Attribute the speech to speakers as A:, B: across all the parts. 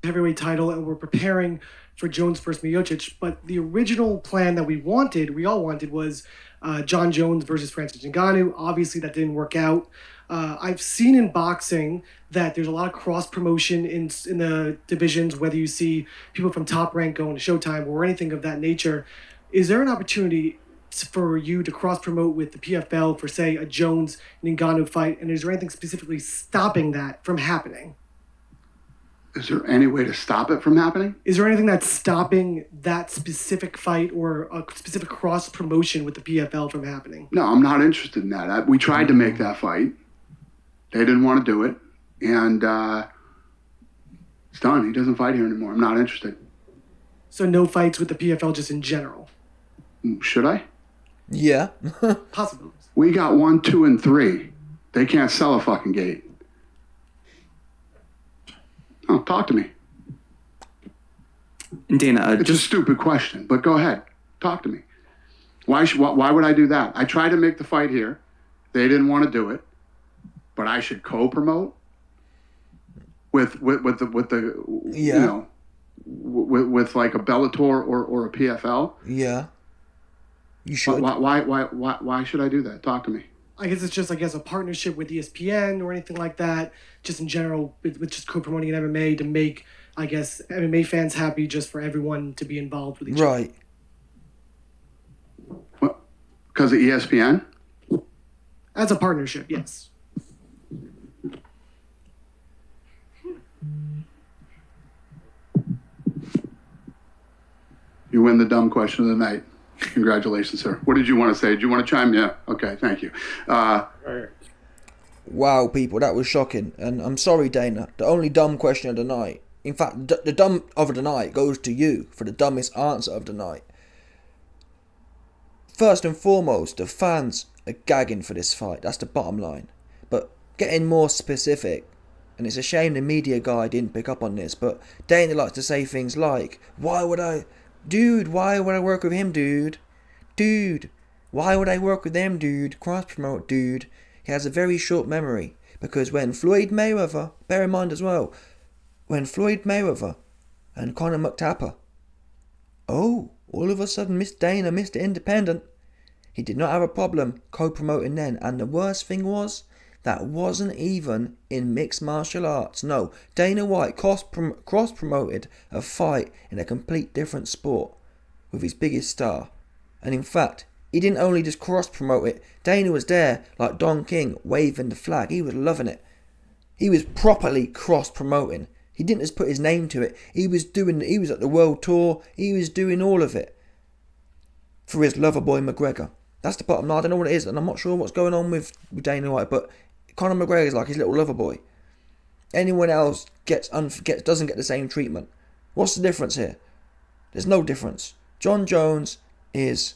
A: heavyweight title, and we're preparing for Jones versus Miocic. But the original plan that we all wanted, was John Jones versus Francis Ngannou. Obviously, that didn't work out. I've seen in boxing that there's a lot of cross promotion in the divisions, whether you see people from Top Rank going to Showtime or anything of that nature. Is there an opportunity for you to cross promote with the PFL for, say, a Jones Ngannou fight? And is there anything specifically stopping that from happening?
B: Is there any way to stop it from happening?
A: Is there anything that's stopping that specific fight or a specific cross promotion with the PFL from happening?
B: No, I'm not interested in that. We tried to make that fight. They didn't want to do it. And it's done. He doesn't fight here anymore. I'm not interested.
A: So no fights with the PFL just in general?
B: Should I?
C: Yeah.
A: Possible.
B: We got 1, 2, and 3. They can't sell a fucking gate. Oh, talk to me.
D: And Dana,
B: it's a stupid question, but go ahead. Talk to me. Why would I do that? I tried to make the fight here. They didn't want to do it, but I should co-promote with the
C: yeah.
B: You know, with like a Bellator or a PFL.
C: Yeah. You should.
B: Why should I do that? Talk to me.
A: I guess it's just, a partnership with ESPN or anything like that, just in general, with just co-promoting an MMA to make, I guess, MMA fans happy, just for everyone to be involved with each other.
C: Right.
B: What? Because of ESPN?
A: As a partnership, yes.
B: You win the dumb question of the night. Congratulations, sir. What did you want to say? Did you want to chime in? Yeah. Okay, thank you.
C: Wow, people, that was shocking. And I'm sorry, Dana. The only dumb question of the night. In fact, the dumb of the night goes to you for the dumbest answer of the night. First and foremost, the fans are gagging for this fight. That's the bottom line. But getting more specific, and it's a shame the media guy didn't pick up on this, but Dana likes to say things like, why would I work with him, dude? Dude, why would I work with them, dude? Cross promote, dude. He has a very short memory, because when Floyd Mayweather, bear in mind as well, when Floyd Mayweather and Conor McTapper, all of a sudden Miss Dana, Mr. Independent, he did not have a problem co-promoting then, and the worst thing was, that wasn't even in mixed martial arts. No, Dana White cross-promoted a fight in a complete different sport with his biggest star. And in fact, he didn't only just cross-promote it, Dana was there like Don King waving the flag. He was loving it. He was properly cross-promoting. He didn't just put his name to it. He was at the world tour. He was doing all of it for his lover boy McGregor. That's the bottom line. I don't know what it is, and I'm not sure what's going on with Dana White, but Conor McGregor is like his little lover boy. Anyone else doesn't get the same treatment. What's the difference here? There's no difference. John Jones is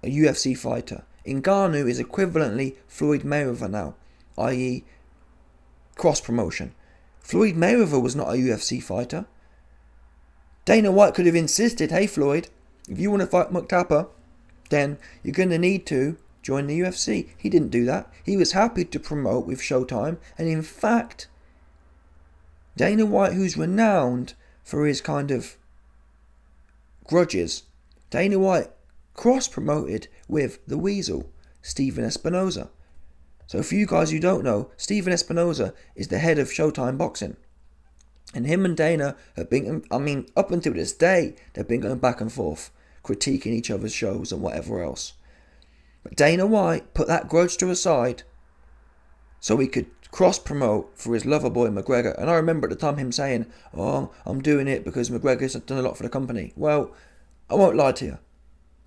C: a UFC fighter. Ngannou is equivalently Floyd Mayweather now, i.e. cross promotion. Floyd Mayweather was not a UFC fighter. Dana White could have insisted, hey Floyd, if you want to fight McTapper, then you're going to need to join the UFC. He didn't do that. He was happy to promote with Showtime, and in fact, Dana White, who's renowned for his kind of grudges, Dana White cross-promoted with the Weasel, Stephen Espinoza. So for you guys who don't know, Stephen Espinoza is the head of Showtime Boxing. And him and Dana have been, up until this day, they've been going back and forth, critiquing each other's shows and whatever else. But Dana White put that grudge to a side so he could cross-promote for his lover boy McGregor. And I remember at the time him saying, oh, I'm doing it because McGregor's done a lot for the company. Well, I won't lie to you.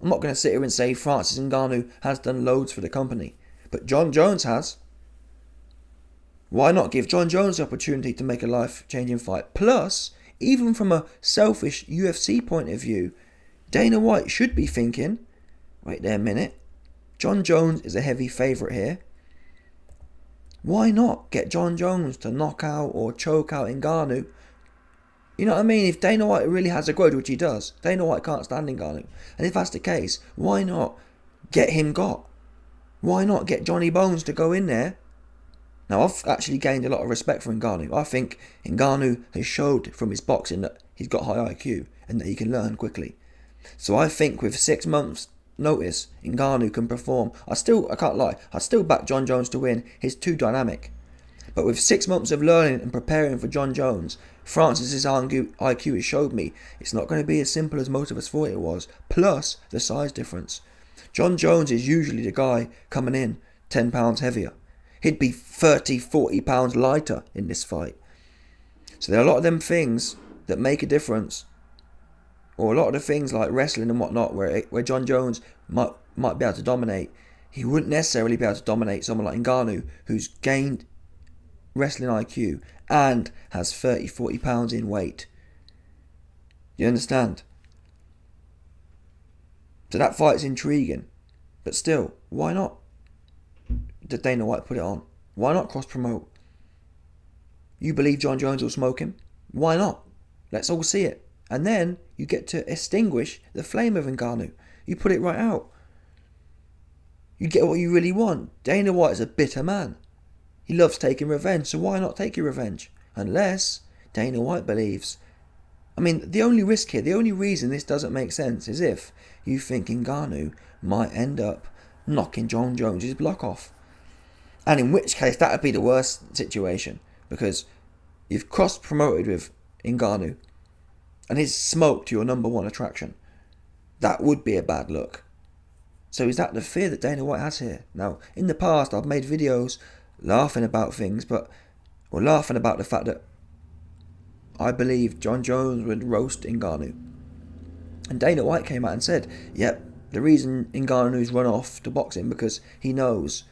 C: I'm not going to sit here and say Francis Ngannou has done loads for the company. But John Jones has. Why not give John Jones the opportunity to make a life-changing fight? Plus, even from a selfish UFC point of view, Dana White should be thinking, wait there a minute, John Jones is a heavy favourite here. Why not get John Jones to knock out or choke out Ngannou? You know what I mean? If Dana White really has a grudge, which he does, Dana White can't stand Ngannou. And if that's the case, why not get him got? Why not get Johnny Bones to go in there Now, I've actually gained a lot of respect for Ngannou. I think Ngannou has showed from his boxing that he's got high IQ and that he can learn quickly. So I think with 6 months notice, Ngannou can perform. I can't lie, I still back John Jones to win. He's too dynamic. But with 6 months of learning and preparing for John Jones, Francis's IQ has showed me it's not going to be as simple as most of us thought it was, plus the size difference. John Jones is usually the guy coming in 10 pounds heavier. He'd be 30, 40 pounds lighter in this fight. So there are a lot of them things that make a difference, or a lot of the things like wrestling and whatnot, where John Jones might be able to dominate. He wouldn't necessarily be able to dominate someone like Ngannou, who's gained wrestling IQ and has 30, 40 pounds in weight. You understand? So that fight's intriguing. But still, why not did Dana White put it on? Why not cross-promote? You believe John Jones will smoke him? Why not? Let's all see it. And then you get to extinguish the flame of Ngannou. You put it right out. You get what you really want. Dana White is a bitter man. He loves taking revenge, so why not take your revenge? Unless Dana White believes. I mean, the only risk here, the only reason this doesn't make sense is if you think Ngannou might end up knocking John Jones' block off. And in which case, that would be the worst situation, because you've cross-promoted with Ngannou, and he's smoked your number one attraction. That would be a bad look. So is that the fear that Dana White has here? Now, in the past, I've made videos laughing about things, or laughing about the fact that I believe John Jones would roast Ngannou. And Dana White came out and said, yep, the reason Ngannou's run off to boxing because he knows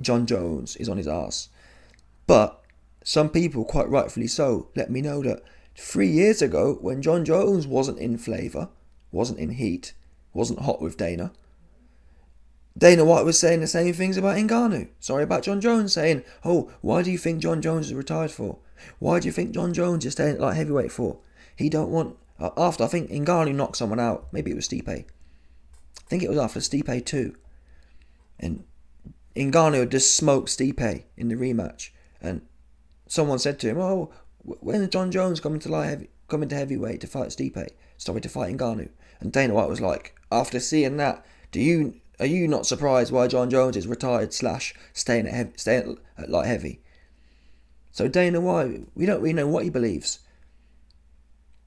C: John Jones is on his arse. But some people, quite rightfully so, let me know that 3 years ago, when John Jones wasn't in flavour, wasn't in heat, wasn't hot with Dana White was saying the same things about Ngannou. Sorry, about John Jones, saying, oh, why do you think John Jones is retired for? Why do you think John Jones is staying at light heavyweight for? He don't want... After, I think Ngannou knocked someone out. Maybe it was Stipe. I think it was after Stipe 2. And Ngannou had just smoked Stipe in the rematch. And someone said to him, oh, when is John Jones coming to heavyweight to fight Stipe? Sorry, to fight Ngannou. And Dana White was like, after seeing that, are you not surprised why John Jones is retired / staying at light heavy? So Dana White, we don't really know what he believes.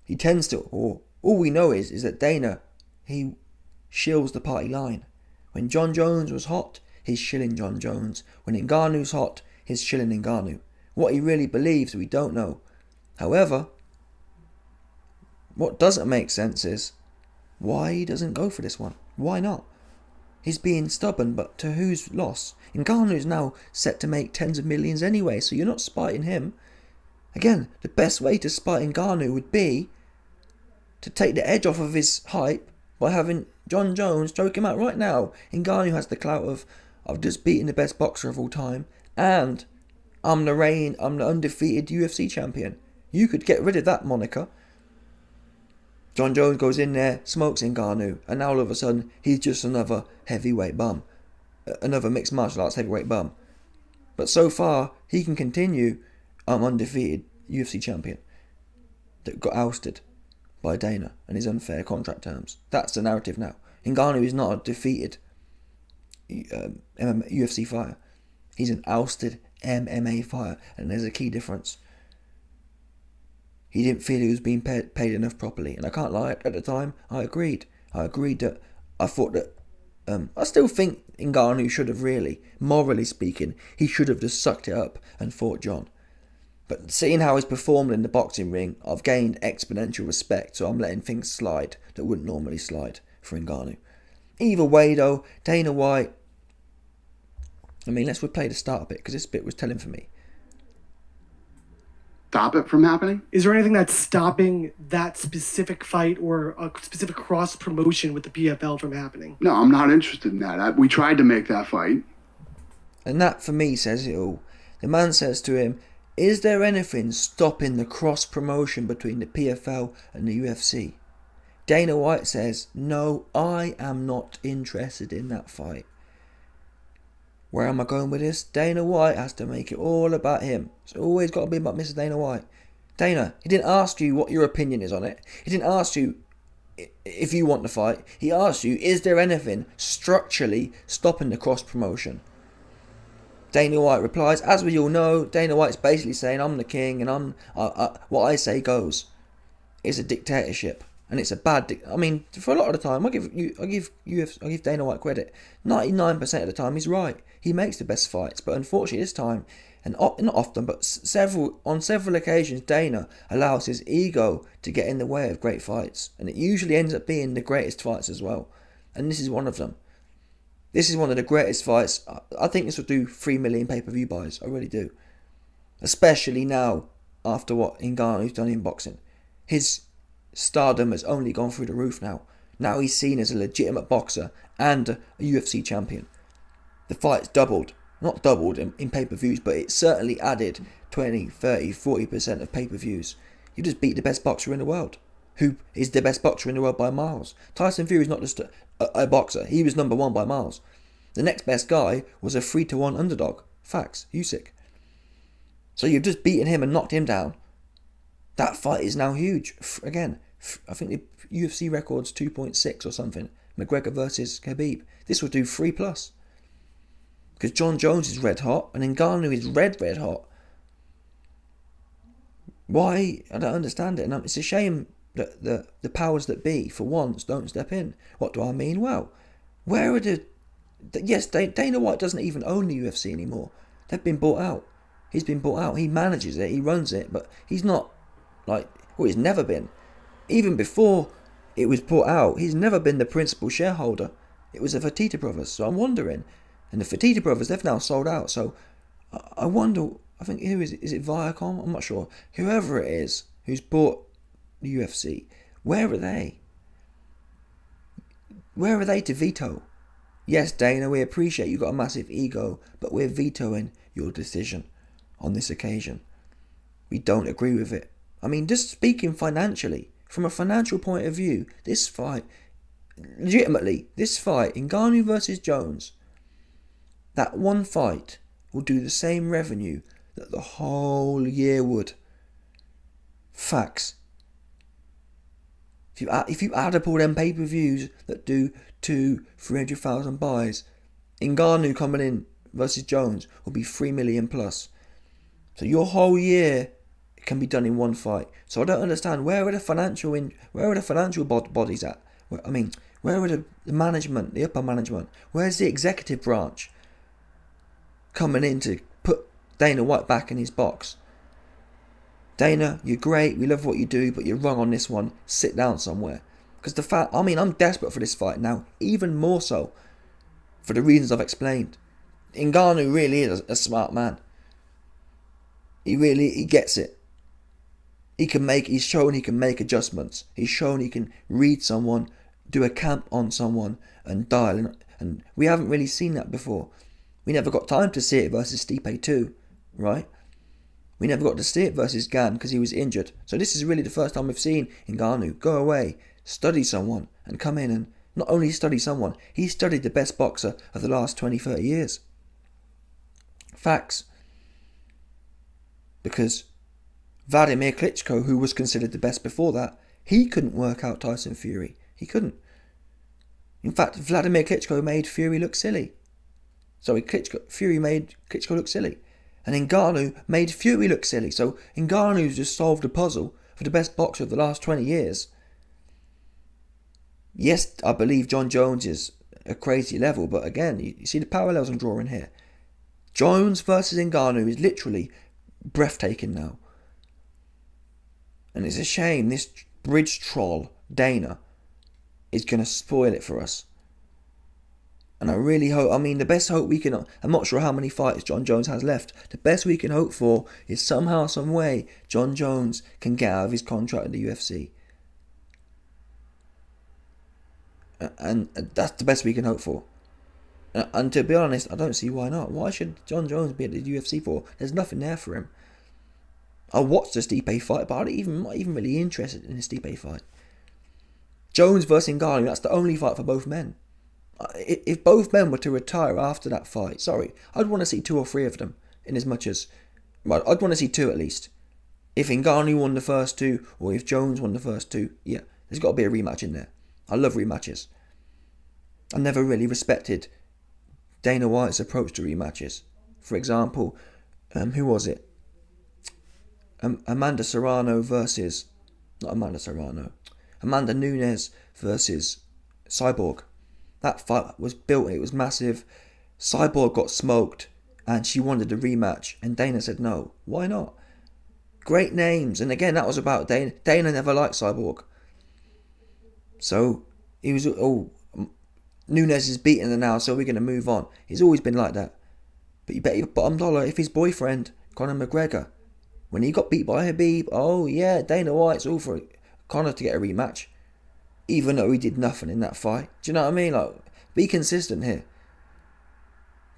C: He tends to, or all we know is that Dana, he shills the party line. When John Jones was hot, he's shilling John Jones. When Ngannou's hot, he's shilling Ngannou. What he really believes, we don't know. However, what doesn't make sense is why he doesn't go for this one. Why not? He's being stubborn, but to whose loss? Ngannou's now set to make tens of millions anyway, so you're not spiting him. Again, the best way to spite Ngannou would be to take the edge off of his hype by having John Jones choke him out right now. Ngannou has the clout of, I've just beaten the best boxer of all time, and I'm the undefeated UFC champion. You could get rid of that moniker. John Jones goes in there, smokes Ngannou, and now all of a sudden he's just another heavyweight bum. Another mixed martial arts heavyweight bum. But so far, he can continue, I'm undefeated UFC champion that got ousted by Dana and his unfair contract terms. That's the narrative now. Ngannou is not a defeated UFC fighter. He's an ousted MMA fighter, and there's a key difference. He didn't feel he was being paid enough properly. And I can't lie, at the time, I agreed. I thought that, I still think Ngannou should have really, morally speaking, he should have just sucked it up and fought John. But seeing how he's performed in the boxing ring, I've gained exponential respect, so I'm letting things slide that wouldn't normally slide for Ngannou. Either way though, Dana White, I mean, let's replay the start bit, because this bit was telling for me.
B: Stop it from happening?
A: Is there anything that's stopping that specific fight or a specific cross promotion with the PFL from happening?
B: No, I'm not interested in that. We tried to make that fight.
C: And that, for me, says it all. The man says to him, is there anything stopping the cross promotion between the PFL and the UFC? Dana White says, no, I am not interested in that fight. Where am I going with this? Dana White has to make it all about him. It's always got to be about Mr. Dana White. Dana, he didn't ask you what your opinion is on it. He didn't ask you if you want to fight. He asked you, is there anything structurally stopping the cross promotion? Dana White replies, as we all know, Dana White's basically saying, I'm the king and what I say goes. It's a dictatorship. And it's a bad. I mean, for a lot of the time, I give Dana White credit. 99% of the time, he's right. He makes the best fights, but unfortunately, this time, and not often, but on several occasions, Dana allows his ego to get in the way of great fights, and it usually ends up being the greatest fights as well. And this is one of them. This is one of the greatest fights. I think this will do 3 million pay-per-view buys. I really do, especially now after what Ngannou's done in boxing. His stardom has only gone through the roof now. Now he's seen as a legitimate boxer and a UFC champion. The fight's doubled. Not doubled in pay-per-views, but it certainly added 20, 30, 40% of pay-per-views. You just beat the best boxer in the world. Who is the best boxer in the world by miles. Tyson Fury's not just a boxer. He was number one by miles. The next best guy was a 3-1 underdog. Facts. Usyk. So you've just beaten him and knocked him down. That fight is now huge. Again, I think the UFC record's 2.6 or something. McGregor versus Khabib. This will do 3+. Because John Jones is red hot and Ngannou is red hot. Why? I don't understand it. And it's a shame that the powers that be, for once, don't step in. What do I mean? Well, where are the... Yes, Dana White doesn't even own the UFC anymore. They've been bought out. He's been bought out. He manages it. He runs it. But he's not... he's never been. Even before it was bought out, he's never been the principal shareholder. It was the Fertitta brothers. So I'm wondering... And the Fertitta brothers, they've now sold out. So I wonder... I think, who is it? Is it Viacom? I'm not sure. Whoever it is who's bought the UFC, where are they? Where are they to veto? Yes, Dana, we appreciate you've got a massive ego, but we're vetoing your decision on this occasion. We don't agree with it. I mean, just speaking financially, from a financial point of view, this fight, legitimately, Ngannou versus Jones, that one fight will do the same revenue that the whole year would. Facts. If you add up all them pay-per-views that do 300,000 buys, Ngannou coming in versus Jones will be 3 million plus. So your whole year can be done in one fight. So I don't understand, where are the financial bodies at? Where are the management, the upper management? Where's the executive branch coming in to put Dana White back in his box? Dana, you're great, we love what you do, but you're wrong on this one. Sit down somewhere. Because I'm desperate for this fight now, even more so for the reasons I've explained. Ngannou really is a smart man. He gets it. He's shown he can make adjustments. He's shown he can read someone, do a camp on someone, and dial in. And we haven't really seen that before. We never got time to see it versus Stipe 2, right? We never got to see it versus Gan because he was injured. So this is really the first time we've seen Ngannou go away, study someone, and come in and not only study someone, he studied the best boxer of the last 20, 30 years. Facts. Because Vladimir Klitschko, who was considered the best before that, he couldn't work out Tyson Fury. He couldn't. In fact, Vladimir Klitschko made Fury look silly. Fury made Klitschko look silly. And Ngannou made Fury look silly. So Ngannou's just solved a puzzle for the best boxer of the last 20 years. Yes, I believe John Jones is a crazy level, but again, you see the parallels I'm drawing here. Jones versus Ngannou is literally breathtaking now. And it's a shame this bridge troll, Dana, is going to spoil it for us. And I really hope, the best hope we can, I'm not sure how many fights John Jones has left. The best we can hope for is somehow, some way, John Jones can get out of his contract at the UFC. And that's the best we can hope for. And to be honest, I don't see why not. Why should John Jones be at the UFC for? There's nothing there for him. I watched the Stipe fight, but I'm not even really interested in the Stipe fight. Jones versus Ngannou, that's the only fight for both men. If both men were to retire after that fight, sorry, I'd want to see 2 or 3 of them. In as much as, well, I'd want to see 2 at least. If Ngannou won the first 2, or if Jones won the first 2, yeah, there's got to be a rematch in there. I love rematches. I never really respected Dana White's approach to rematches. For example, who was it? Amanda Nunes versus Cyborg. That fight was built, it was massive. Cyborg got smoked and she wanted a rematch, and Dana said no. Why not? Great names, and again, that was about Dana. Dana never liked Cyborg. So, he was, Nunes is beaten her now, so we're going to move on. He's always been like that. But you bet your bottom dollar if his boyfriend, Conor McGregor, when he got beat by Habib, oh yeah, Dana White's all for Conor to get a rematch. Even though he did nothing in that fight. Do you know what I mean? Like, be consistent here.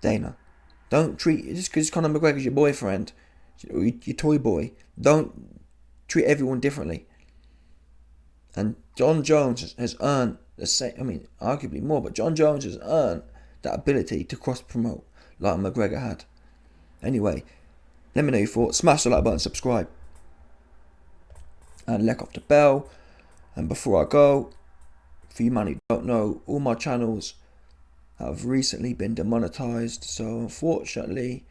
C: Dana. Don't treat, just because Conor McGregor's your boyfriend, your toy boy, don't treat everyone differently. And John Jones has earned the same, I mean, arguably more, but John Jones has earned that ability to cross-promote like McGregor had. Anyway, let me know your thoughts. Smash the like button, subscribe, and let off the bell. And before I go, for you man who don't know, all my channels have recently been demonetized, so unfortunately,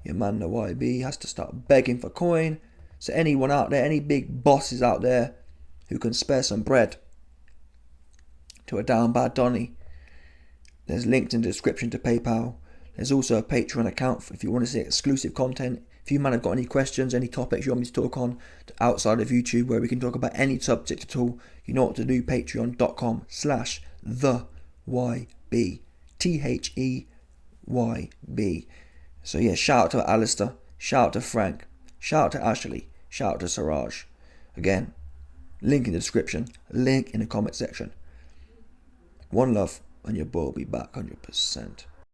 C: your man the YB has to start begging for coin. So anyone out there, any big bosses out there who can spare some bread to a down bad Donny, there's links in the description to PayPal. There's also a Patreon account if you want to see exclusive content. If you man have got any questions, any topics you want me to talk on outside of YouTube, where we can talk about any subject at all, you know what to do. Patreon.com/TheYB. THEYB. So yeah, shout out to Alistair, shout out to Frank, shout out to Ashley, shout out to Siraj. Again, link in the description, link in the comment section. One love, and your boy will be back 100%.